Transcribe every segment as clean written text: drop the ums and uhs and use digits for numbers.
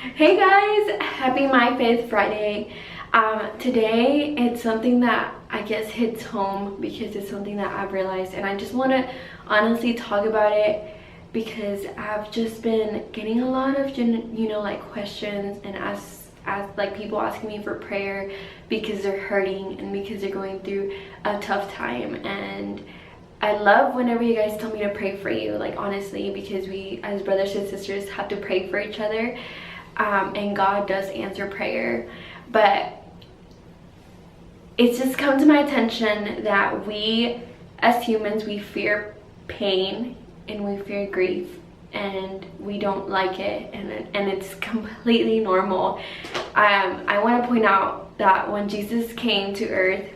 Hey guys, happy My Faith Friday. Today it's something that I guess hits home because it's something that I've realized, and I just want to honestly talk about it because I've just been getting a lot of like questions and as like people asking me for prayer because they're hurting and because they're going through a tough time. And I love whenever you guys tell me to pray for you, like honestly, because we as brothers and sisters have to pray for each other. And God does answer prayer, but it's just come to my attention that we as humans, we fear pain and we fear grief and we don't like it, and it's completely normal. I want to point out that when Jesus came to earth,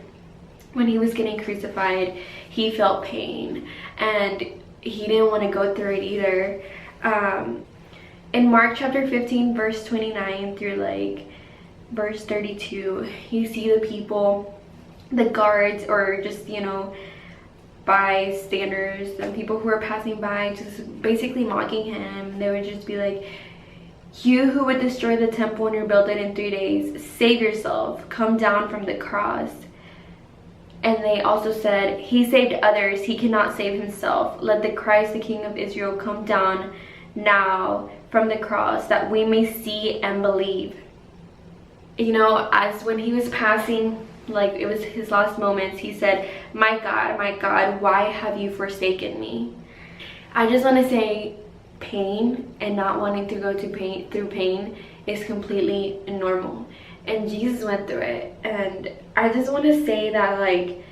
when he was getting crucified, he felt pain and he didn't want to go through it either. In Mark chapter 15 verse 29 through like verse 32, you see the people, the guards, or just bystanders and people who are passing by just basically mocking him. They would just be like, "You who would destroy the temple and rebuild it in 3 days, save yourself, come down from the cross." And they also said, "He saved others, he cannot save himself. Let the Christ, the King of Israel, come down now from the cross, that we may see and believe." As when he was passing, like it was his last moments, he said, my God, why have you forsaken me?" I just want to say, pain and not wanting to go through pain is completely normal, and Jesus went through it. And I just want to say that, like,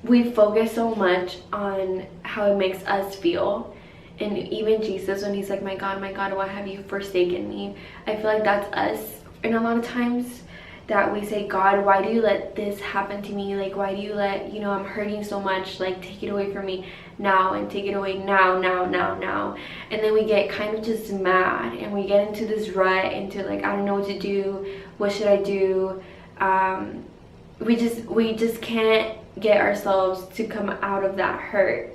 we focus so much on how it makes us feel. And even Jesus, when he's like, my God, why have you forsaken me?" I feel like that's us. And a lot of times that we say, "God, why do you let this happen to me? Like, why do you let, I'm hurting so much, like take it away from me now, and take it away now. And then we get kind of just mad and we get into this rut, into like, I don't know what to do, what should I do? We just can't get ourselves to come out of that hurt.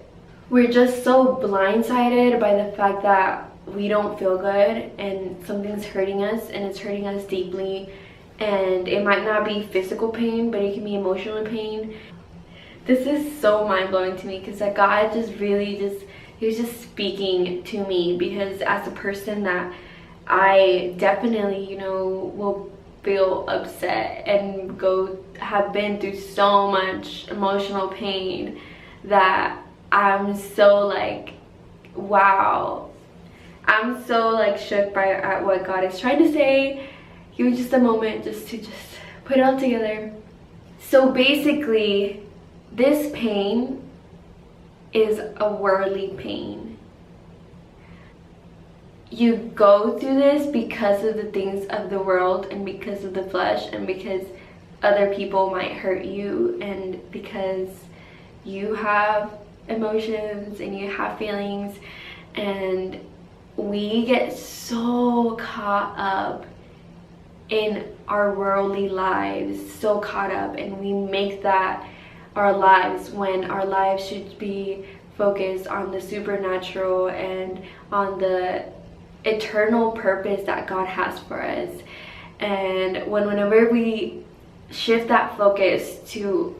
We're just so blindsided by the fact that we don't feel good and something's hurting us, and it's hurting us deeply. And it might not be physical pain, but it can be emotional pain. This is so mind-blowing to me because God just really he was just speaking to me, because as a person that I definitely will feel upset and have been through so much emotional pain, that I'm so like, wow, I'm so like shook by what God is trying to say. Give me just a moment just to put it all together. So basically, this pain is a worldly pain. You go through this because of the things of the world, and because of the flesh, and because other people might hurt you, and because you have emotions and you have feelings. And we get so caught up in our worldly lives, so caught up, and we make that our lives, when our lives should be focused on the supernatural and on the eternal purpose that God has for us. And whenever we shift that focus to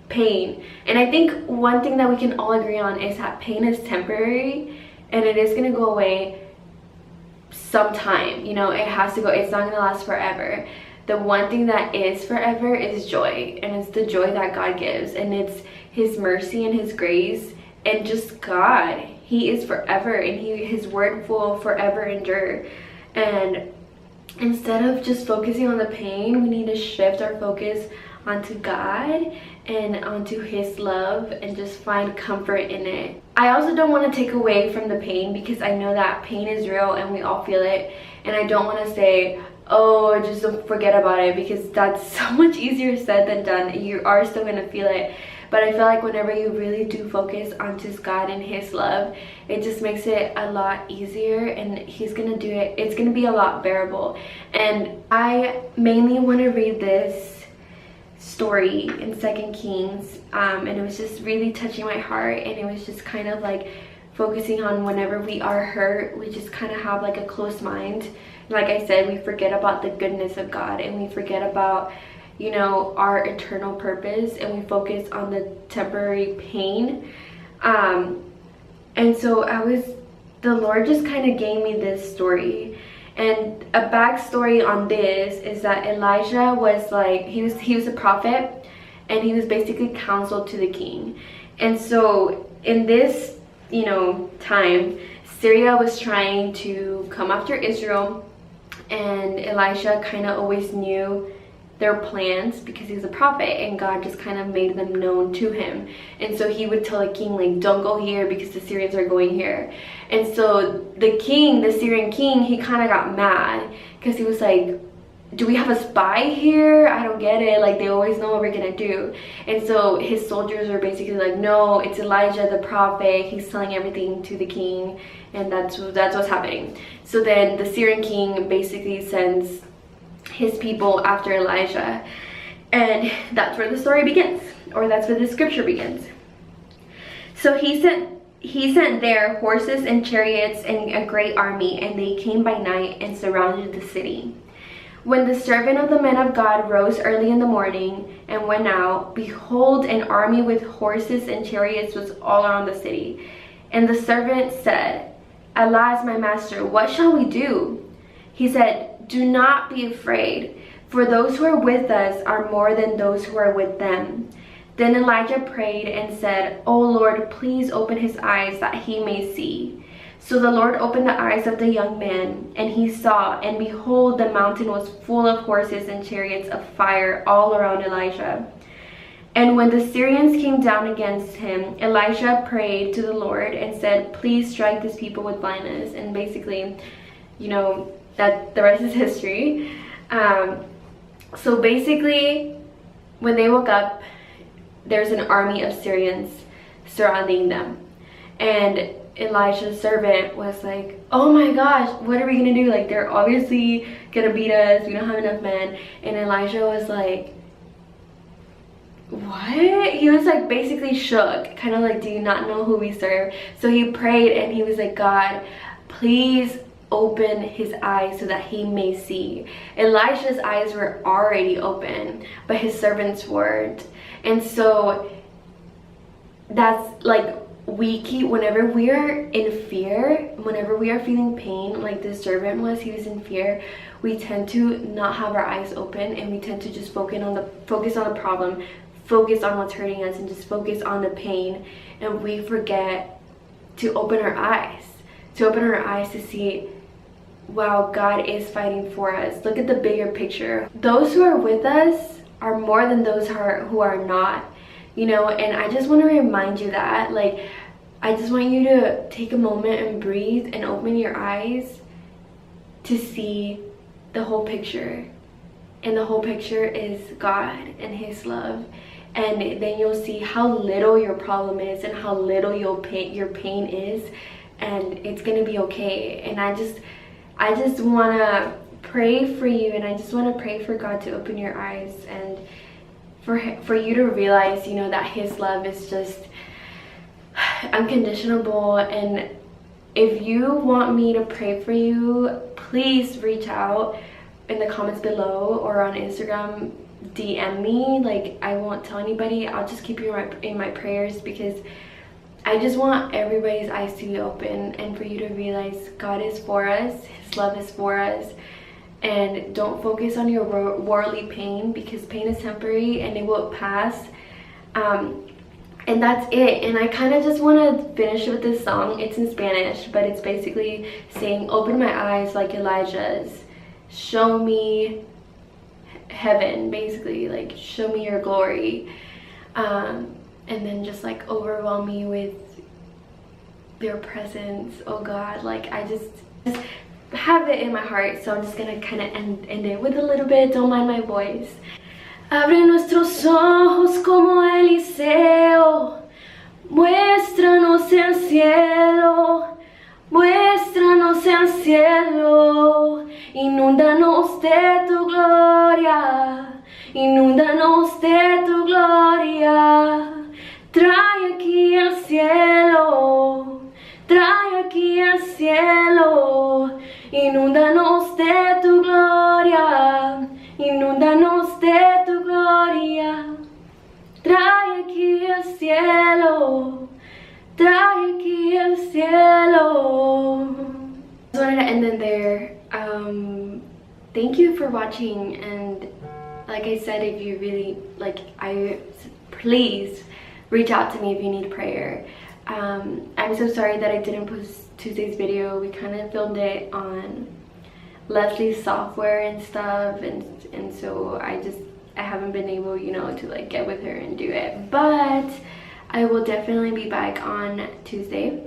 pain, and I think one thing that we can all agree on is that pain is temporary and it is going to go away sometime. It has to go. It's not going to last forever. The one thing that is forever is joy, and it's the joy that God gives, and it's his mercy and his grace, and just God. He is forever, and his word will forever endure. And instead of just focusing on the pain, we need to shift our focus onto God and onto his love, and just find comfort in it. I also don't want to take away from the pain, because I know that pain is real and we all feel it. And I don't want to say, oh, just don't forget about it, because that's so much easier said than done. You are still going to feel it. But I feel like whenever you really do focus on just God and his love, it just makes it a lot easier, and he's going to do it. It's going to be a lot bearable. And I mainly want to read this story in 2 Kings, and it was just really touching my heart, and it was just kind of like focusing on whenever we are hurt, we just kind of have like a closed mind. Like I said, we forget about the goodness of God, and we forget about, you know, our eternal purpose, and we focus on the temporary pain. And so the Lord just kind of gave me this story. And a backstory on this is that Elijah was like, he was a prophet, and he was basically counseled to the king. And so in this, you know, time, Syria was trying to come after Israel, and Elisha kind of always knew their plans because he was a prophet, and God just kind of made them known to him. And so he would tell the king, like, don't go here because the Syrians are going here. And so the king, the Syrian king, he kind of got mad because he was like, do we have a spy here? I don't get it. Like, they always know what we're gonna do. And so his soldiers are basically like, no, it's Elijah the prophet. He's telling everything to the king, and that's what's happening. So then the Syrian king basically sends his people after Elijah, and that's where the story begins, or that's where the scripture begins. So he sent there horses and chariots and a great army, and they came by night and surrounded the city. When the servant of the man of God rose early in the morning and went out, behold, an army with horses and chariots was all around the city. And the servant said, alas, my master, what shall we do? He said, do not be afraid, for those who are with us are more than those who are with them. Then Elijah prayed and said, O Lord, please open his eyes that he may see. So the Lord opened the eyes of the young man, and he saw, and behold, the mountain was full of horses and chariots of fire all around Elijah. And when the Syrians came down against him, Elisha prayed to the Lord and said, please strike these people with blindness. And basically, you know, that the rest is history. So basically, when they woke up, there's an army of Syrians surrounding them. And Elisha's servant was like, oh my gosh, what are we gonna do? Like, they're obviously gonna beat us, we don't have enough men. And Elisha was like, what? He was like basically shook, kind of like, do you not know who we serve? So he prayed and he was like, God, please open his eyes so that he may see. Elisha's eyes were already open, but his servants weren't. And so that's like, whenever we are in fear, whenever we are feeling pain, like this servant was, he was in fear, we tend to not have our eyes open, and we tend to just focus on the problem, focus on what's hurting us, and just focus on the pain. And we forget to open our eyes, to see, wow, God is fighting for us. Look at the bigger picture. Those who are with us are more than those who are not. You know, and I just want to remind you that, like, I just want you to take a moment and breathe and open your eyes to see the whole picture. And the whole picture is God and his love. And then you'll see how little your problem is and how little your pain is, and it's gonna be okay. And I just want to pray for you, and I just want to pray for God to open your eyes, and for you to realize, you know, that his love is just unconditional. And if you want me to pray for you, please reach out in the comments below or on Instagram. DM me. Like, I won't tell anybody. I'll just keep you in my prayers, because I just want everybody's eyes to be open and for you to realize God is for us, his love is for us. And don't focus on your worldly pain, because pain is temporary and it will pass. And that's it. And I kind of just want to finish with this song. It's in Spanish, but it's basically saying, open my eyes like Elijah's, show me heaven, basically, like, show me your glory, and then just like overwhelm me with your presence, oh God. Like, I just have it in my heart, so I'm just gonna kind of end it with a little bit. Don't mind my voice. Abre nuestros ojos como Eliseo, muéstranos el cielo, muéstranos el cielo, inúndanos de tu gloria, inúndanos de tu gloria. Trae aquí el cielo, cielo, inúndanos de tu gloria, inúndanos de tu gloria. Trae aquí el cielo, trae aquí el cielo. I just wanted to end it there. Thank you for watching, and like I said, if you really please reach out to me if you need prayer. I'm so sorry that I didn't post Tuesday's video. We kind of filmed it on Leslie's software and stuff, and so I haven't been able, you know, to like get with her and do it, but I will definitely be back on Tuesday.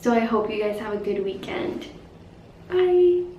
So I hope you guys have a good weekend. Bye.